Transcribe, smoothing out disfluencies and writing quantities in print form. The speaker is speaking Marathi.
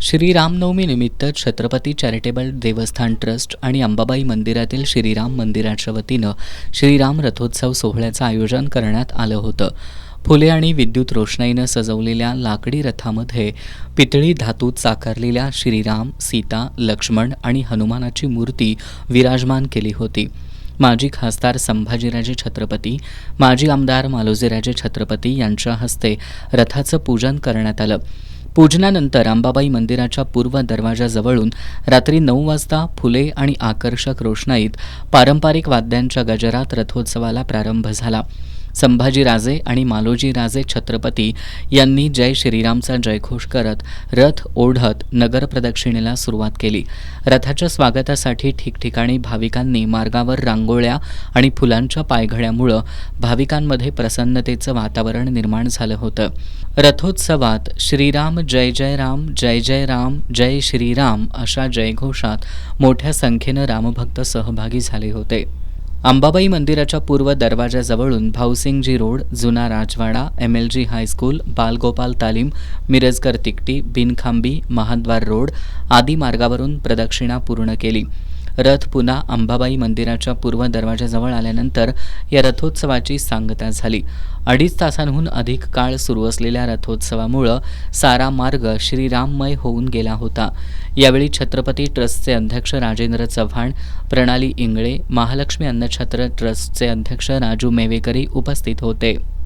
श्रीरामनवमी निमित्त छत्रपती चॅरिटेबल देवस्थान ट्रस्ट आणि अंबाबाई मंदिरातील श्रीराम मंदिराच्या वतीनं श्रीराम रथोत्सव सोहळ्याचं आयोजन करण्यात आलं होतं. फुले आणि विद्युत रोषणाईनं सजवलेल्या लाकडी रथामध्ये पितळी धातूत साकारलेल्या श्रीराम, सीता, लक्ष्मण आणि हनुमानाची मूर्ती विराजमान केली होती. माजी खासदार संभाजीराजे छत्रपती, माजी आमदार मालोजीराजे छत्रपती यांच्या हस्ते रथाचं पूजन करण्यात आलं. पूजनानंतर अंबाबाई मंदिराच्या पूर्व दरवाजाजवळून रात्री 9 वाजता फुले आणि आकर्षक रोषणाईत पारंपरिक वाद्यांच्या गजरात रथोत्सवाला प्रारंभ झाला. संभाजीराजे आणि मालोजीराजे छत्रपती यांनी जय श्रीरामचा जयघोष करत रथ ओढत नगर प्रदक्षिणेला सुरुवात केली. रथाच्या स्वागतासाठी ठिकठिकाणी भाविकांनी मार्गावर रांगोळ्या आणि फुलांच्या पायघड्यामुळं भाविकांमध्ये प्रसन्नतेचं वातावरण निर्माण झालं होतं. रथोत्सवात श्रीराम जय जय राम, जय जय राम, जय श्रीराम अशा जयघोषात मोठ्या संख्येनं रामभक्त सहभागी झाले होते. अंबाबाई मंदिराच्या पूर्व दरवाजाजवळून भाऊसिंगजी रोड, जुना राजवाडा, MLG हायस्कूल, बालगोपाल तालीम, मिरजकर तिकटी, बिनखांबी, महाद्वार रोड आदी मार्गावरून प्रदक्षिणा पूर्ण केली. रथ पुन्हा अंबाबाई मंदिराच्या पूर्व दरवाजाजवळ आल्यानंतर या रथोत्सवाची सांगता झाली. 2.5 तासांहून अधिक काळ सुरू असलेल्या रथोत्सवामुळं सारा मार्ग श्रीराममय होऊन गेला होता. यावेळी छत्रपती ट्रस्टचे अध्यक्ष राजेंद्र चव्हाण, प्रणाली इंगळे, महालक्ष्मी अन्नछत्र ट्रस्टचे अध्यक्ष राजू मेवेकरी उपस्थित होते.